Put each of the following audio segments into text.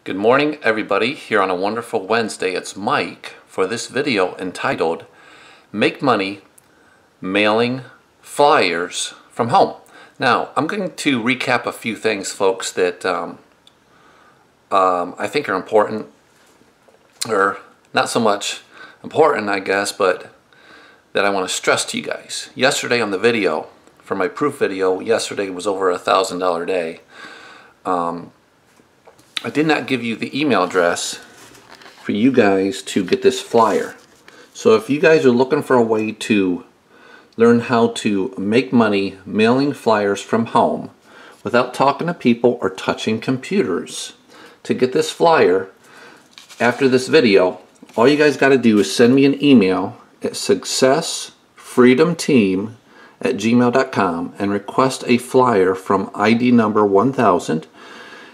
Good morning, everybody. Here on a wonderful Wednesday, it's Mike for this video entitled Make Money Mailing Flyers from Home. Now, I'm going to recap a few things, folks, that I think are important, or not so much important, I guess, but that I want to stress to you guys. Yesterday on the video, for my proof video, yesterday was over $1,000 day. I did not give you the email address for you guys to get this flyer. So if you guys are looking for a way to learn how to make money mailing flyers from home without talking to people or touching computers, to get this flyer after this video, all you guys got to do is send me an email at successfreedomteam@gmail.com and request a flyer from ID number 1000.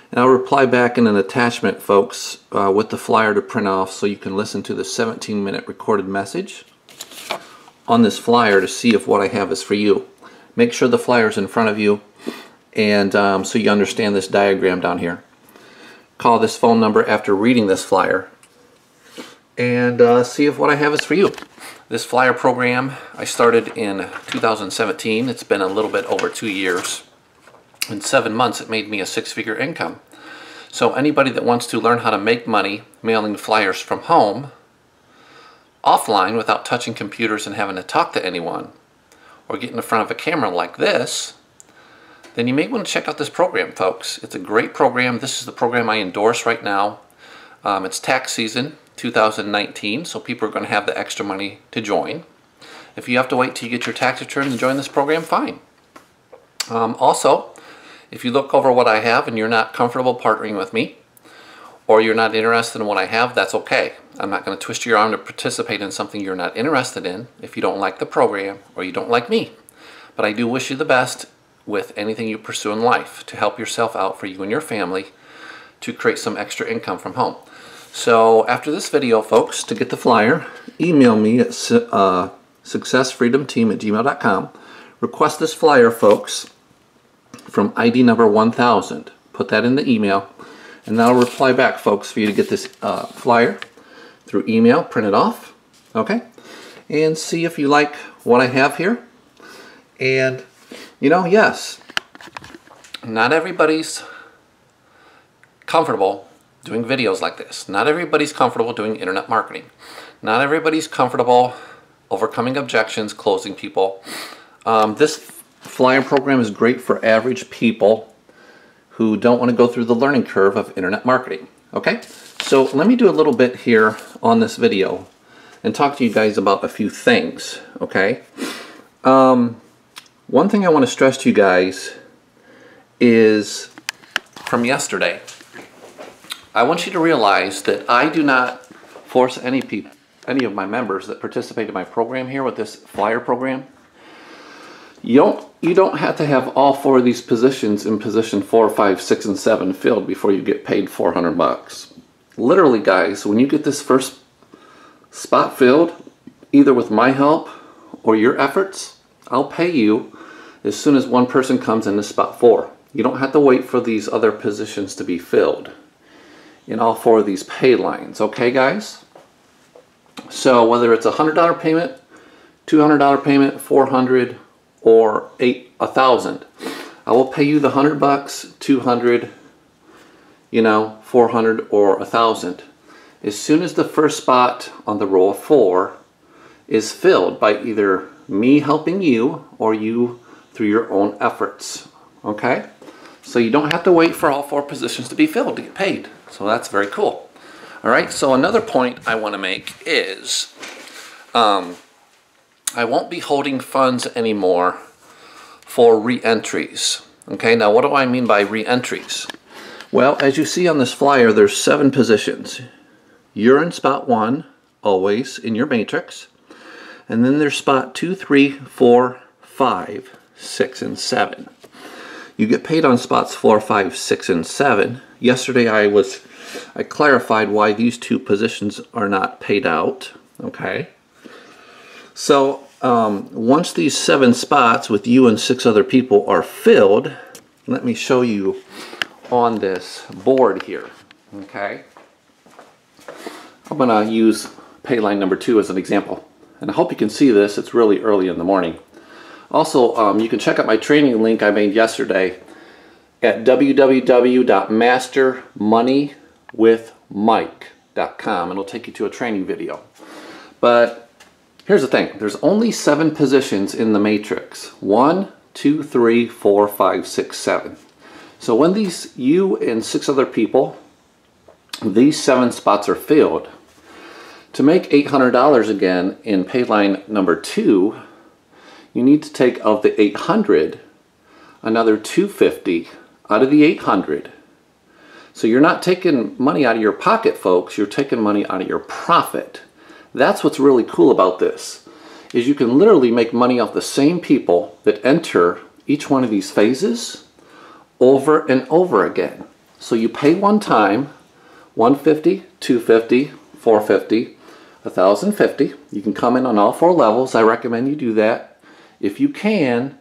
And I'll reply back in an attachment, folks, with the flyer to print off so you can listen to the 17-minute recorded message on this flyer to see if what I have is for you. Make sure the flyer's in front of you, and so you understand this diagram down here. Call this phone number after reading this flyer and see if what I have is for you. This flyer program I started in 2017. It's been a little bit over 2 years. In 7 months, it made me a six-figure income. So anybody that wants to learn how to make money mailing flyers from home, offline, without touching computers and having to talk to anyone, or get in front of a camera like this, then you may want to check out this program, folks. It's a great program. This is the program I endorse right now. It's tax season 2019, so people are going to have the extra money to join. If you have to wait till you get your tax return to join this program, fine. Also, if you look over what I have and you're not comfortable partnering with me, or you're not interested in what I have, that's okay. I'm not going to twist your arm to participate in something you're not interested in if you don't like the program or you don't like me. But I do wish you the best with anything you pursue in life to help yourself out for you and your family to create some extra income from home. So after this video, folks, to get the flyer, email me at successfreedomteam@gmail.com. Request this flyer, folks, from ID number 1000. Put that in the email, and I'll reply back, folks, for you to get this flyer through email, print it off, okay, and see if you like what I have here. And you know, yes, not everybody's comfortable doing videos like this. Not everybody's comfortable doing internet marketing. Not everybody's comfortable overcoming objections, closing people. This flyer program is great for average people who don't want to go through the learning curve of internet marketing. Okay, so let me do a little bit here on this video and talk to you guys about a few things. Okay, one thing I want to stress to you guys is from yesterday. I want you to realize that I do not force any of my members that participate in my program here with this flyer program. You don't have to have all 4 of these positions in position 4, 5, 6, and 7 filled before you get paid $400. Literally, guys, when you get this first spot filled, either with my help or your efforts, I'll pay you as soon as one person comes into spot 4. You don't have to wait for these other positions to be filled in all 4 of these pay lines. Okay, guys? So whether it's a $100 payment, $200 payment, $400, or $1,000, I will pay you the $100, $200, $400, or $1,000 as soon as the first spot on the row of 4 is filled by either me helping you or you through your own efforts. Okay, so you don't have to wait for all 4 positions to be filled to get paid. So that's very cool. All right, so another point I want to make is I won't be holding funds anymore for re-entries. Okay, now what do I mean by re-entries? Well, as you see on this flyer, there's 7 positions. You're in spot 1, always, in your matrix. And then there's spot 2, 3, 4, 5, 6, and 7. You get paid on spots 4, 5, 6, and 7. Yesterday I clarified why these 2 positions are not paid out. Okay. So once these 7 spots with you and 6 other people are filled, let me show you on this board here. Okay. I'm going to use pay line number 2 as an example. And I hope you can see this. It's really early in the morning. Also, you can check out my training link I made yesterday at www.mastermoneywithmike.com. It'll take you to a training video. But here's the thing. There's only 7 positions in the matrix. 1, 2, 3, 4, 5, 6, 7. So when you and 6 other people, these 7 spots are filled. To make $800 again in pay line number 2, you need to take of the 800 another 250 out of the 800. So you're not taking money out of your pocket, folks. You're taking money out of your profit. That's what's really cool about this, is you can literally make money off the same people that enter each one of these phases over and over again. So you pay one time, 150, 250, 450, 1,050. You can come in on all 4 levels. I recommend you do that if you can,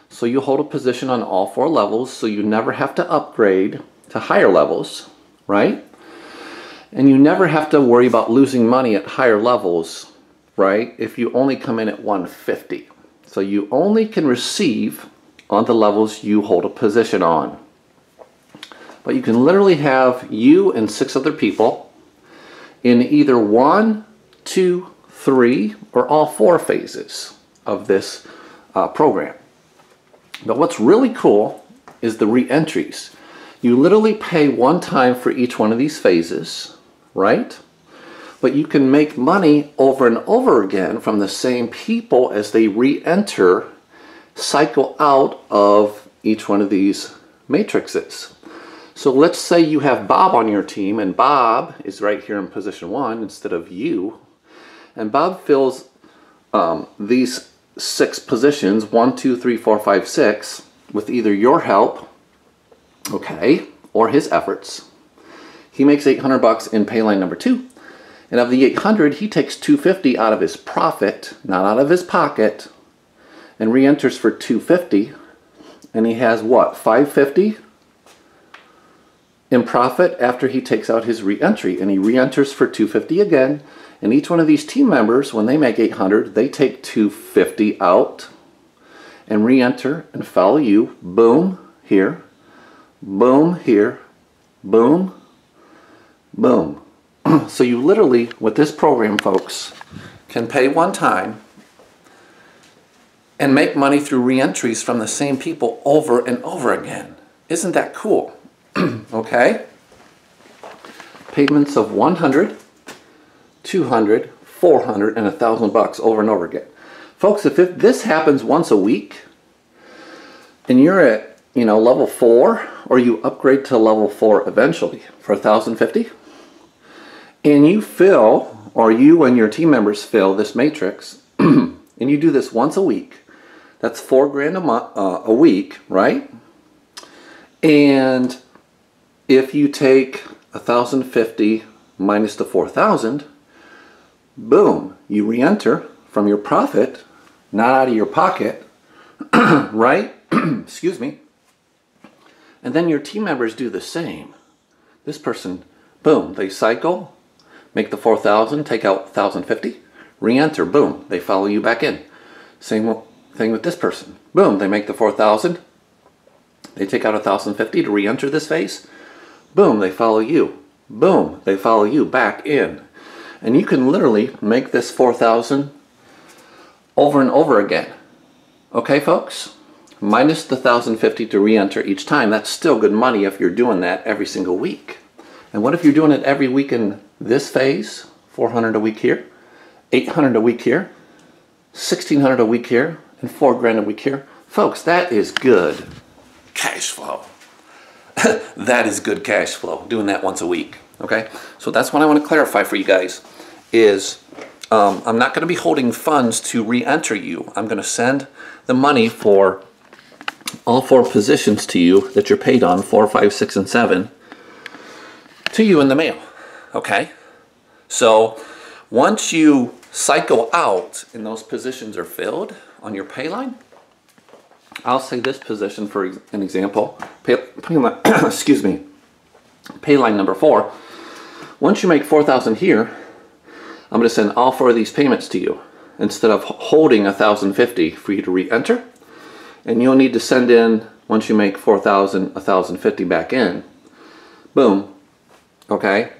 so you hold a position on all 4 levels so you never have to upgrade to higher levels, right? And you never have to worry about losing money at higher levels, right, if you only come in at 150. So you only can receive on the levels you hold a position on. But you can literally have you and 6 other people in either 1, 2, 3, or all 4 phases of this program. But what's really cool is the re-entries. You literally pay one time for each one of these phases, right? But you can make money over and over again from the same people as they re-enter, cycle out of each one of these matrices. So let's say you have Bob on your team, and Bob is right here in position 1 instead of you. And Bob fills these 6 positions, 1, 2, 3, 4, 5, 6, with either your help, okay, or his efforts. He makes $800 in pay line number 2. And of the 800, he takes 250 out of his profit, not out of his pocket, and re-enters for 250. And he has what, 550 in profit after he takes out his re-entry. And he re-enters for 250 again. And each one of these team members, when they make 800, they take 250 out and re-enter and follow you. Boom, here. Boom, here. Boom, boom. So you literally, with this program, folks, can pay one time and make money through re-entries from the same people over and over again. Isn't that cool? Okay? Payments of 100, 200, 400, and $1,000 over and over again. Folks, if this happens once a week and you're at, level 4, or you upgrade to level 4 eventually for 1,050, and you fill, or you and your team members fill this matrix, and you do this once a week, that's $4 grand a week, right? And if you take 1,050 minus the 4,000, boom, you re-enter from your profit, not out of your pocket, right? Excuse me. And then your team members do the same. This person, boom, they cycle, make the 4,000, take out 1,050, re-enter, boom, they follow you back in. Same thing with this person. Boom, they make the 4,000, they take out 1,050 to re-enter this phase. Boom, they follow you. Boom, they follow you back in. And you can literally make this 4,000 over and over again. Okay, folks? Minus the 1,050 to re-enter each time. That's still good money if you're doing that every single week. And what if you're doing it every week in this phase? 400 a week here, 800 a week here, 1,600 a week here, and $4 grand a week here. Folks, that is good cash flow. That is good cash flow, doing that once a week. Okay, so that's what I want to clarify for you guys is I'm not going to be holding funds to re-enter you. I'm going to send the money for all 4 positions to you that you're paid on, 4, 5, 6, and 7, to you in the mail. Okay, so once you cycle out and those positions are filled on your pay line, I'll say this position for an example, excuse me, Pay line number 4. Once you make 4,000 here, I'm going to send all 4 of these payments to you instead of holding 1,050 for you to re-enter. And you'll need to send in, once you make 4,000, 1,050 back in. Boom. Okay?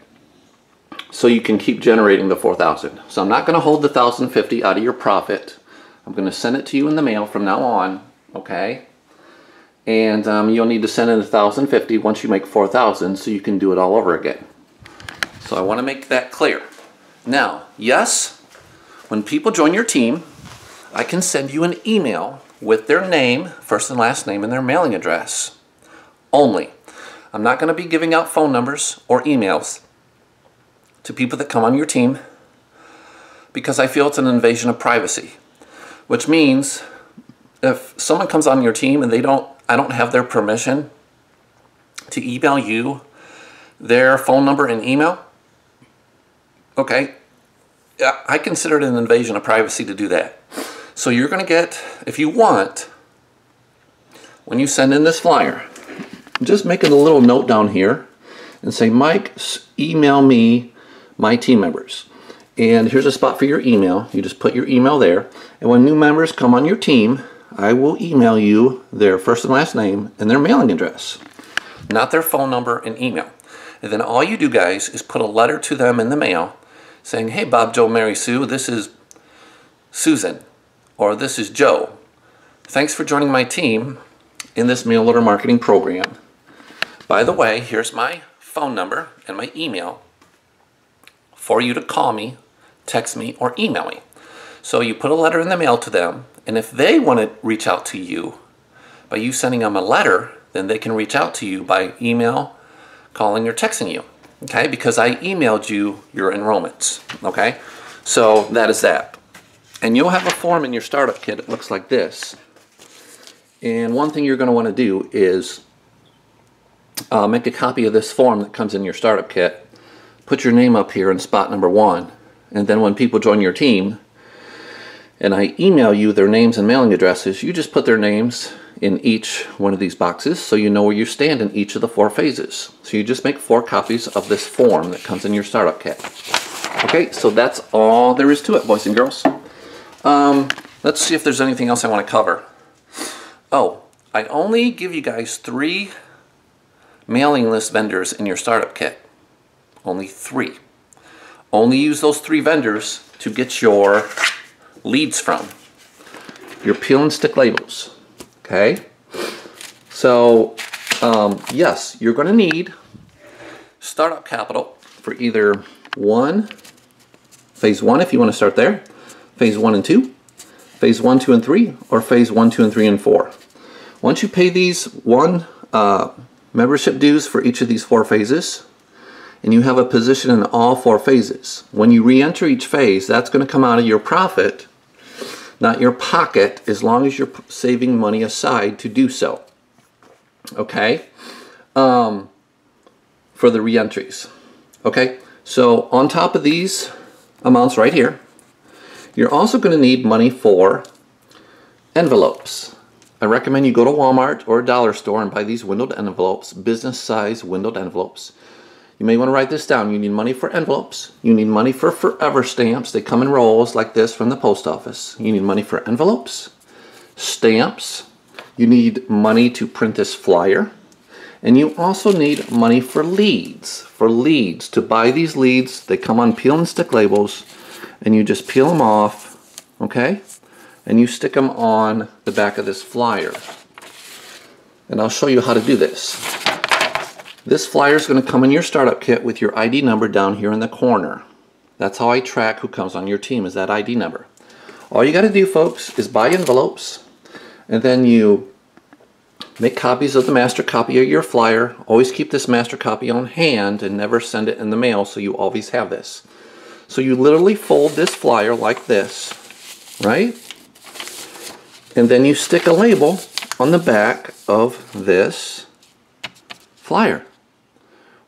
So you can keep generating the 4,000. So I'm not going to hold the 1,050 out of your profit. I'm going to send it to you in the mail from now on. Okay? And you'll need to send in 1,050 once you make 4,000 so you can do it all over again. So I want to make that clear. Now, yes, when people join your team, I can send you an email with their name, first and last name, and their mailing address only. I'm not going to be giving out phone numbers or emails to people that come on your team because I feel it's an invasion of privacy. Which means if someone comes on your team and I don't have their permission to email you their phone number and email, okay, I consider it an invasion of privacy to do that. So you're going to get, if you want, when you send in this flyer, just make a little note down here and say, Mike, email me my team members. And here's a spot for your email. You just put your email there. And when new members come on your team, I will email you their first and last name and their mailing address, not their phone number and email. And then all you do, guys, is put a letter to them in the mail saying, hey, Bob, Joe, Mary, Sue, this is Susan, or this is Joe. Thanks for joining my team in this mail order marketing program. By the way, here's my phone number and my email for you to call me, text me, or email me. So you put a letter in the mail to them, and if they want to reach out to you by you sending them a letter, then they can reach out to you by email, calling, or texting you. Okay, because I emailed you your enrollments. Okay, so that is that. And you'll have a form in your startup kit that looks like this. And one thing you're going to want to do is make a copy of this form that comes in your startup kit. Put your name up here in spot number 1. And then when people join your team and I email you their names and mailing addresses, you just put their names in each one of these boxes so you know where you stand in each of the 4 phases. So you just make 4 copies of this form that comes in your startup kit. Okay, so that's all there is to it, boys and girls. Let's see if there's anything else I want to cover. Oh, I only give you guys 3 mailing list vendors in your startup kit. Only 3. Only use those 3 vendors to get your leads from. Your peel and stick labels. Okay? So, yes, you're going to need startup capital for either phase 1 if you want to start there, phase 1 and 2, phase 1, 2, and 3, or phase 1, 2, and 3, and 4. Once you pay these membership dues for each of these 4 phases, and you have a position in all 4 phases, when you re-enter each phase, that's going to come out of your profit, not your pocket, as long as you're saving money aside to do so. Okay? For the re-entries. Okay? So on top of these amounts right here, you're also going to need money for envelopes. I recommend you go to Walmart or a dollar store and buy these windowed envelopes, business size windowed envelopes. You may want to write this down. You need money for envelopes. You need money for forever stamps. They come in rolls like this from the post office. You need money for envelopes, stamps. You need money to print this flyer. And you also need money for leads. To buy these leads, they come on peel and stick labels, and you just peel them off, okay? And you stick them on the back of this flyer. And I'll show you how to do this. This flyer is going to come in your startup kit with your ID number down here in the corner. That's how I track who comes on your team, is that ID number. All you got to do, folks, is buy envelopes, and then you make copies of the master copy of your flyer. Always keep this master copy on hand and never send it in the mail, so you always have this. So you literally fold this flyer like this, right? And then you stick a label on the back of this flyer.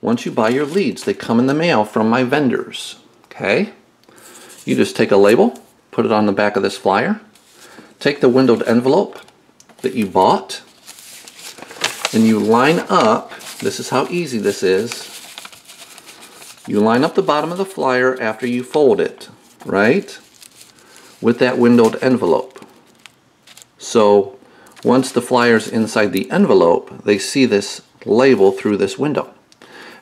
Once you buy your leads, they come in the mail from my vendors, okay? You just take a label, put it on the back of this flyer, take the windowed envelope that you bought, and you line up this is how easy this is. You line up the bottom of the flyer after you fold it, right, with that windowed envelope. So once the flyer's inside the envelope, they see this label through this window.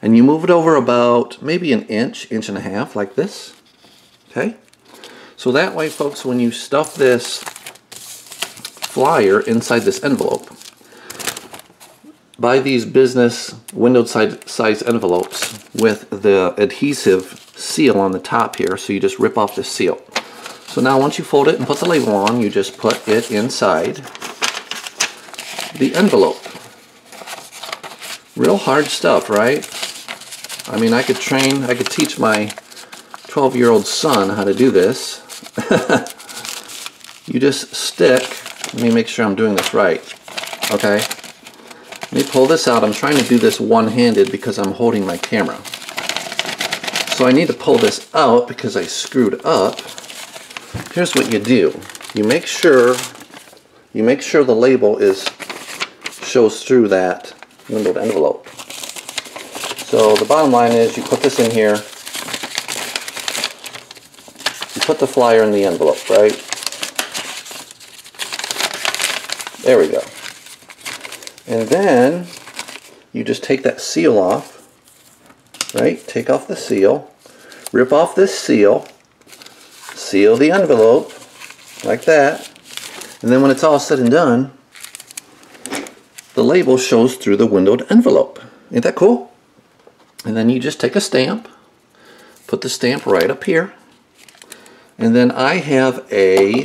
And you move it over about maybe an inch, inch and a half, like this. Okay? So that way, folks, when you stuff this flyer inside this envelope, buy these business windowed size envelopes with the adhesive seal on the top here, so you just rip off the seal. So now once you fold it and put the label on, you just put it inside the envelope. Real hard stuff, right? I mean, I could teach my 12-year-old son how to do this. You just stick, let me make sure I'm doing this right, okay? Let me pull this out. I'm trying to do this one-handed because I'm holding my camera. So I need to pull this out because I screwed up. Here's what you do. You make sure the label shows through that windowed envelope. So the bottom line is you put this in here. You put the flyer in the envelope, right? There we go. And then you just take that seal off, right? Take off the seal, rip off this seal, seal the envelope like that, and then when it's all said and done, the label shows through the windowed envelope. Ain't that cool? And then you just take a stamp, put the stamp right up here, and then I have a,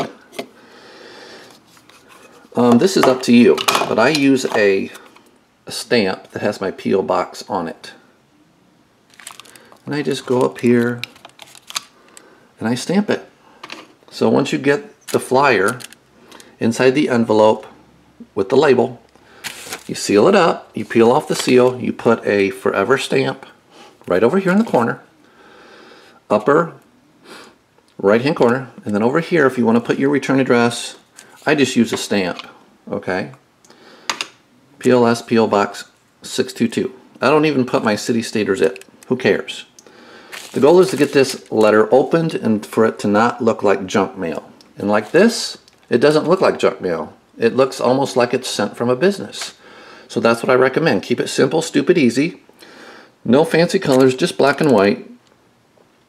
this is up to you, but I use a stamp that has my P.O. box on it. And I just go up here and I stamp it. So once you get the flyer inside the envelope with the label, you seal it up, you peel off the seal, you put a forever stamp right over here in the corner, upper right hand corner, and then over here if you want to put your return address, I just use a stamp, okay? PLS P.O. Box 622. I don't even put my city, state, or zip. Who cares? The goal is to get this letter opened and for it to not look like junk mail. And like this, it doesn't look like junk mail. It looks almost like it's sent from a business. So that's what I recommend. Keep it simple, stupid, easy. No fancy colors, just black and white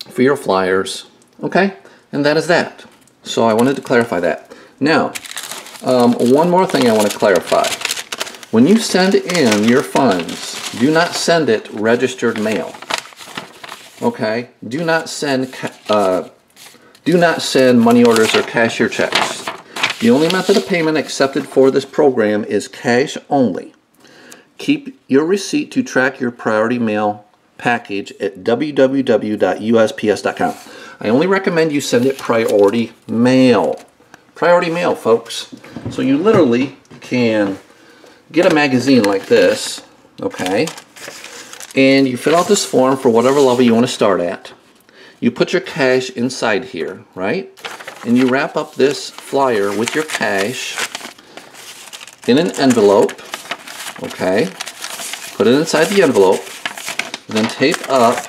for your flyers. Okay? And that is that. So I wanted to clarify that. Now, one more thing I want to clarify. When you send in your funds, do not send it registered mail. Okay? Do not send money orders or cashier checks. The only method of payment accepted for this program is cash only. Keep your receipt to track your priority mail package at www.usps.com. I only recommend you send it priority mail. Priority mail, folks. So you literally can get a magazine like this, okay? And you fill out this form for whatever level you want to start at. You put your cash inside here, right? And you wrap up this flyer with your cash in an envelope, okay? Put it inside the envelope, and then tape up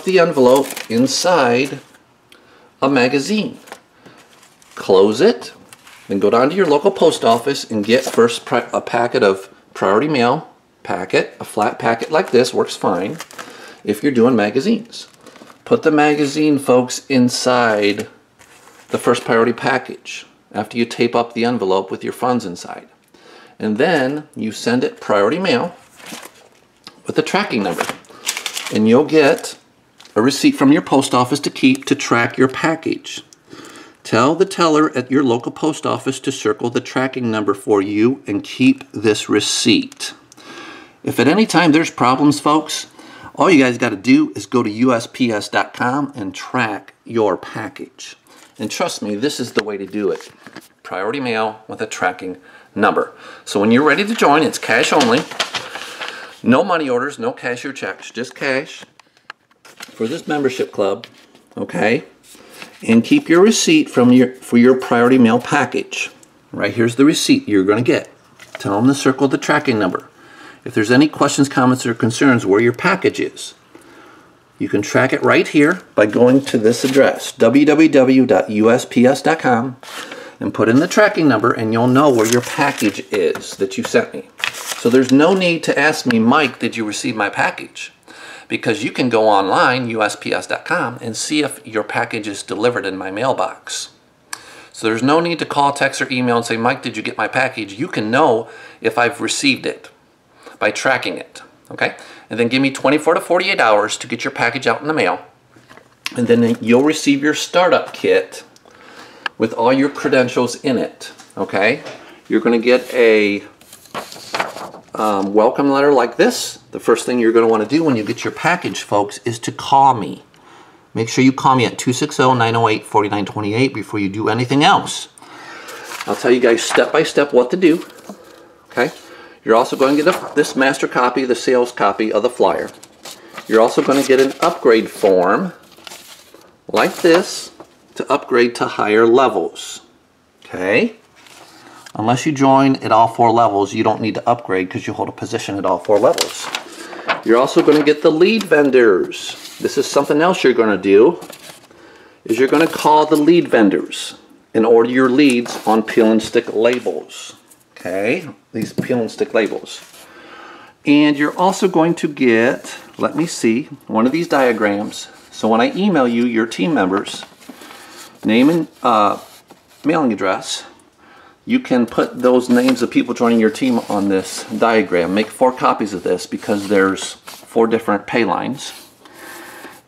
the envelope inside a magazine. Close it, then go down to your local post office and get first a packet of priority mail packet. A flat packet like this works fine if you're doing magazines. Put the magazine, folks, inside the first priority package after you tape up the envelope with your funds inside. And then you send it priority mail with a tracking number. And you'll get a receipt from your post office to keep to track your package. Tell the teller at your local post office to circle the tracking number for you and keep this receipt. If at any time there's problems, folks, all you guys got to do is go to USPS.com and track your package. And trust me, this is the way to do it. Priority mail with a tracking number. So when you're ready to join, it's cash only. No money orders, no cashier checks, just cash for this membership club, okay? And keep your receipt for your priority mail package. Right here's the receipt you're going to get. Tell them to circle the tracking number. If there's any questions, comments, or concerns where your package is, you can track it right here by going to this address, www.usps.com, and put in the tracking number, and you'll know where your package is that you sent me. So there's no need to ask me, Mike, did you receive my package? Because you can go online, usps.com, and see if your package is delivered in my mailbox. So there's no need to call, text, or email and say, Mike, did you get my package? You can know if I've received it by tracking it, okay? And then give me 24 to 48 hours to get your package out in the mail. And then you'll receive your startup kit with all your credentials in it, okay? You're gonna get a welcome letter like this. The first thing you're gonna wanna do when you get your package, folks, is to call me. Make sure you call me at 260-908-4928 before you do anything else. I'll tell you guys step by step what to do, okay? You're also going to get this master copy, the sales copy of the flyer. You're also going to get an upgrade form like this to upgrade to higher levels, okay? Unless you join at all 4 levels, you don't need to upgrade because you hold a position at all 4 levels. You're also going to get the lead vendors. This is something else you're going to do, is you're going to call the lead vendors and order your leads on peel and stick labels. Okay, these peel and stick labels. And you're also going to get, let me see, one of these diagrams. So when I email you your team members, name and mailing address, you can put those names of people joining your team on this diagram. Make 4 copies of this because there's 4 different pay lines.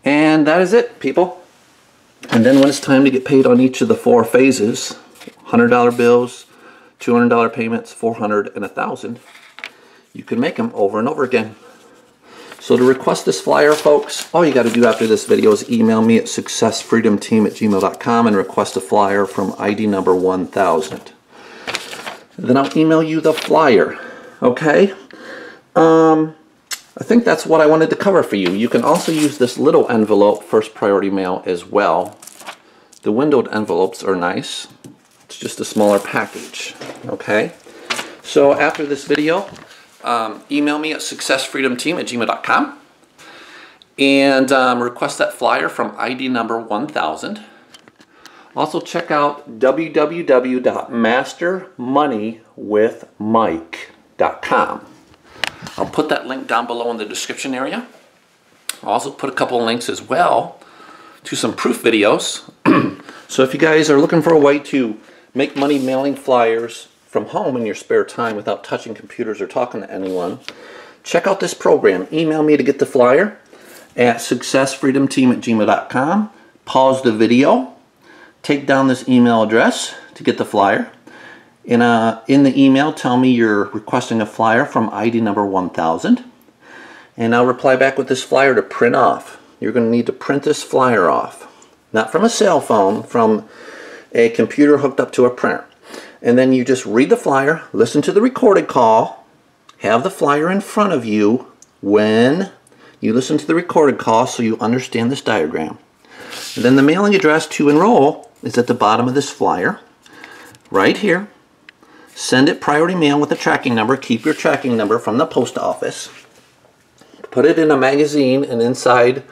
And that is it, people. And then when it's time to get paid on each of the 4 phases, $100 bills, $200 payments, $400, and $1,000, you can make them over and over again. So to request this flyer, folks, all you got to do after this video is email me at successfreedomteam@gmail.com and request a flyer from ID number 1000. Then I'll email you the flyer, okay? I think that's what I wanted to cover for you. You can also use this little envelope, first priority mail, as well. The windowed envelopes are nice. It's just a smaller package, okay? So after this video, email me at successfreedomteam@gmail.com and request that flyer from ID number 1000. Also check out www.mastermoneywithmike.com. I'll put that link down below in the description area. I'll also put a couple of links as well to some proof videos. So if you guys are looking for a way to make money mailing flyers from home in your spare time without touching computers or talking to anyone, check out this program. Email me to get the flyer at successfreedomteam@gmail.com. Pause the video. Take down this email address to get the flyer. In the email, tell me you're requesting a flyer from ID number 1000. And I'll reply back with this flyer to print off. You're going to need to print this flyer off. Not from a cell phone, from a computer hooked up to a printer. And then you just read the flyer, listen to the recorded call, have the flyer in front of you when you listen to the recorded call so you understand this diagram. And then the mailing address to enroll is at the bottom of this flyer, right here. Send it priority mail with a tracking number. Keep your tracking number from the post office. Put it in a magazine and inside,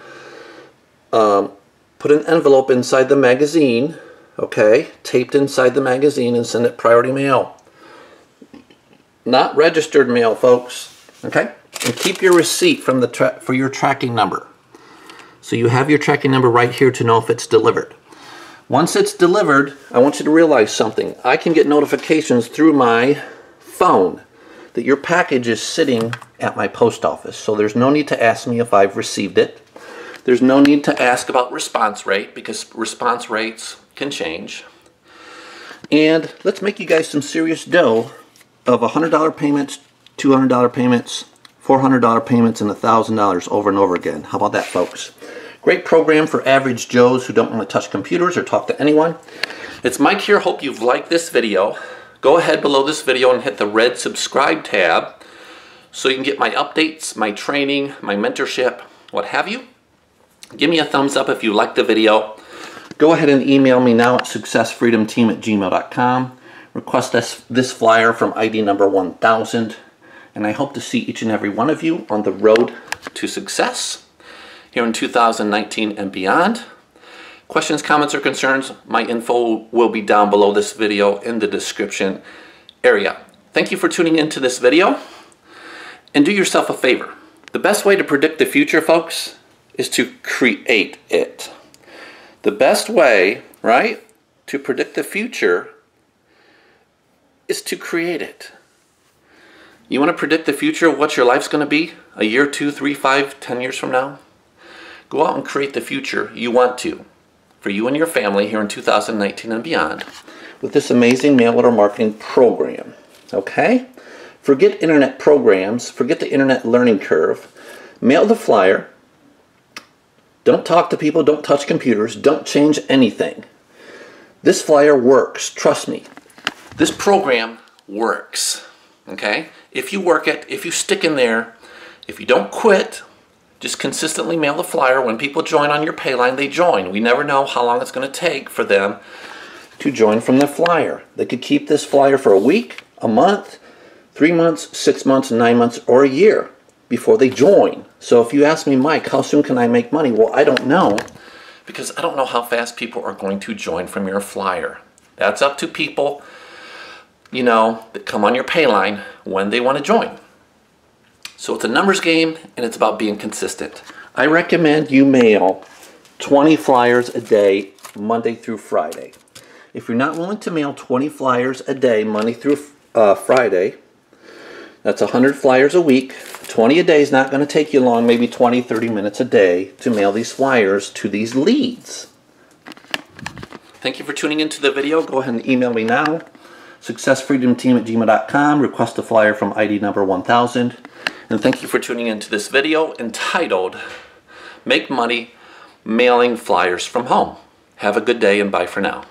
put an envelope inside the magazine, okay, taped inside the magazine, and send it priority mail. Not registered mail, folks, okay? And keep your receipt from for your tracking number. So you have your tracking number right here to know if it's delivered. Once it's delivered, I want you to realize something. I can get notifications through my phone that your package is sitting at my post office. So there's no need to ask me if I've received it. There's no need to ask about response rate because response rates can change. And let's make you guys some serious dough of $100 payments, $200 payments, $400 payments, and $1,000 over and over again. How about that, folks? Great program for average Joes who don't want to touch computers or talk to anyone. It's Mike here. Hope you've liked this video. Go ahead below this video and hit the red subscribe tab so you can get my updates, my training, my mentorship, what have you. Give me a thumbs up if you liked the video. Go ahead and email me now at successfreedomteam@gmail.com. Request this flyer from ID number 1000. And I hope to see each and every one of you on the road to success here in 2019 and beyond. Questions, comments, or concerns, my info will be down below this video in the description area. Thank you for tuning into this video, and do yourself a favor. The best way to predict the future, folks, is to create it. The best way, right, to predict the future is to create it. You want to predict the future of what your life's going to be a year, 2, 3, 5, 10 years from now? Go out and create the future you want to for you and your family here in 2019 and beyond with this amazing mail order marketing program. Okay? Forget internet programs, forget the internet learning curve. Mail the flyer. Don't talk to people, don't touch computers, don't change anything. This flyer works, trust me. This program works. Okay? If you work it, if you stick in there, if you don't quit, just consistently mail the flyer. When people join on your pay line, they join. We never know how long it's going to take for them to join from the flyer. They could keep this flyer for a week, a month, 3 months, 6 months, 9 months, or a year before they join. So if you ask me, Mike, how soon can I make money? Well, I don't know, because I don't know how fast people are going to join from your flyer. That's up to people, you know, that come on your pay line when they want to join. So it's a numbers game, and it's about being consistent. I recommend you mail 20 flyers a day, Monday through Friday. If you're not willing to mail 20 flyers a day, Monday through Friday, that's 100 flyers a week. 20 a day is not going to take you long, maybe 20, 30 minutes a day to mail these flyers to these leads. Thank you for tuning into the video. Go ahead and email me now. successfreedomteam@gmail.com. Request a flyer from ID number 1000. And thank you for tuning into this video entitled Make Money Mailing Flyers from Home. Have a good day, and bye for now.